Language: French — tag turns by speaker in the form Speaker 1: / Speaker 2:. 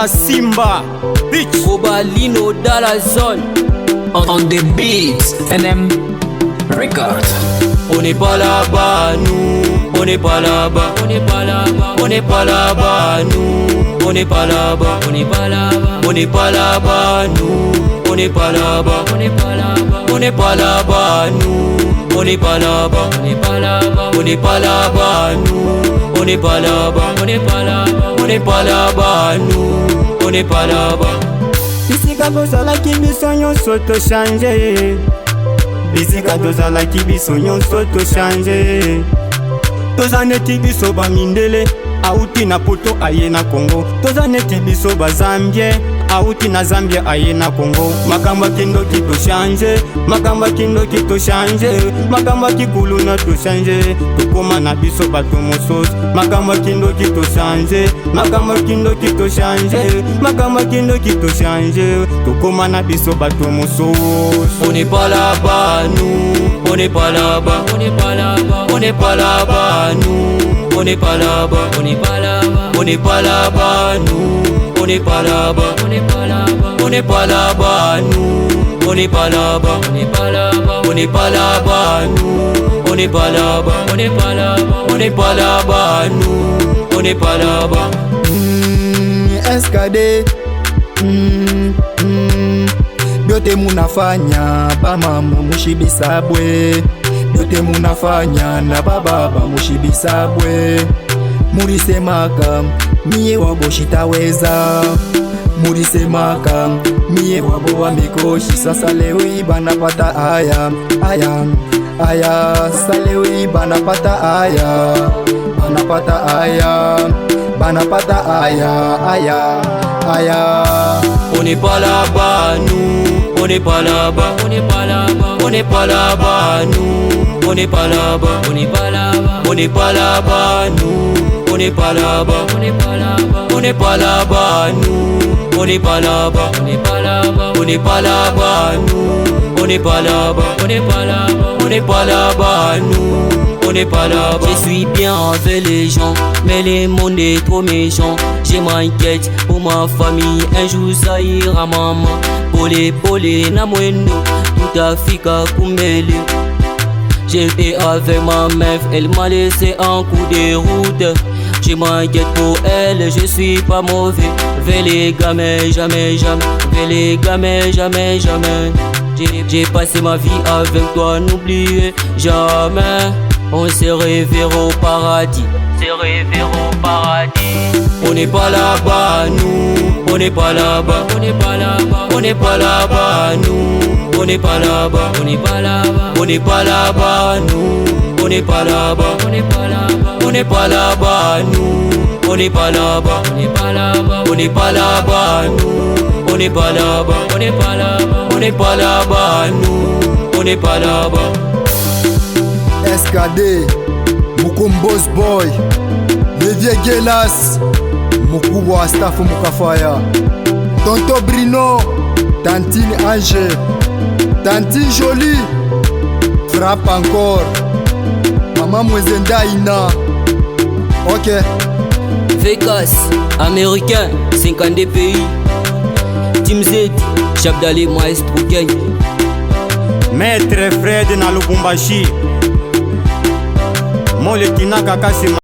Speaker 1: Mr. Simba Bitch
Speaker 2: Obalino dans la zone.
Speaker 3: On the beats, NM Record.
Speaker 2: On n'est pas là-bas, nous. On n'est pas là-bas. On n'est pas là-bas. On n'est pas là-bas, nous. On n'est pas là-bas. On n'est pas là-bas. On n'est pas là-bas, nous. On n'est pas là-bas. On n'est pas là-bas. On n'est pas là-bas, nous. On n'est pas là-bas. On n'est pas là-bas. On n'est pas là-bas, nous. On n'est pas là-bas. On n'est pas là-bas. On n'est pas là-bas, nous. On n'est pas là-bas.
Speaker 1: Bisika tozalaki biso nyonso tochange. Bisika tozalaki biso nyonso tochange. Toza neti biso bamindele auti na poto aye na Congo. Toza neti biso bazambie auti na Zambia aye na Congo. Makambo kindoki to change, makambo kindoki to change, makambo kikulu na to change. Tukoma na biso bato mosos, makambo kindoki to change, makambo kindoki to change, makambo kindoki to change. Tukoma na biso bato mosos.
Speaker 2: On n'est pas là-bas, nous. On n'est pas là-bas. On n'est pas là-bas. On n'est pas là-bas, nous. On n'est pas là-bas. On n'est pas là-bas. On n'est pas là-bas, nous. On n'est pas là-bas. On n'est pas là-bas. On n'est pas là-bas, nous. On n'est pas là-bas. On n'est pas là-bas. On n'est pas là-bas, nous. On n'est pas là-bas. On n'est pas là-bas. On n'est pas là-bas, nous. On n'est pas là-bas.
Speaker 4: SKD. Byote munafanya bamama mushibisabwe. Byote munafanya na baba mushibisabwe. Murisemaka miye wabo shitaweza. Murisemaka miye wabo wa mikoshi. Sasa leo banapata aya aya aya. Sasa leo banapata aya banapata aya banapata aya aya aya.
Speaker 2: On n'est pas là-bas, nous. On n'est pas là-bas. On n'est pas là-bas. On n'est pas là-bas, nous. On n'est pas là-bas. On n'est pas là-bas. On n'est pas là-bas, nous. On n'est pas là-bas. On n'est pas là-bas. On n'est pas là-bas, nous. On n'est pas là-bas. On n'est pas là-bas. On n'est pas là-bas, nous. On n'est pas là-bas. On n'est pas là-bas. On n'est pas là-bas, nous. On n'est pas là-bas. Je suis bien avec les gens, mais les mondes est trop méchant. Je m'inquiète pour ma famille, un jour ça ira maman. Pole pole na mwendo, tout Africa kumbele. J'étais avec ma meuf, elle m'a laissé en coup de route. Je m'inquiète pour elle, je suis pas mauvais. Vers les gars mais jamais jamais, vers les gars mais jamais jamais. J'ai passé ma vie avec toi, n'oubliez jamais. On se reverra au paradis, se reverra au paradis. On n'est pas là-bas, nous. On n'est pas là-bas. On n'est pas là-bas. On n'est pas là-bas, nous. On n'est pas là-bas. On n'est pas là-bas. On n'est pas là-bas, nous. On n'est pas là-bas. On n'est pas là-bas. On n'est pas là-bas, nous. On n'est pas là-bas. On n'est pas là-bas. On n'est pas là-bas, nous. On n'est pas là-bas. On n'est pas là-bas. On n'est pas là-bas, nous. On n'est pas là-bas.
Speaker 4: SKD, Mukumbos Boy, Levier Gelas, Mukubwa Staff Mukafaya, Tonto Brino, Tantine Ange, Tantine Jolie, Frappe encore, Maman Mwezenda Ina. Ok.
Speaker 2: Vegas, américain, 50 pays. Team Z, Chabdali Maestro Gang.
Speaker 1: Maître Fred na Lubumbashi. Mon lieutenant Kakasi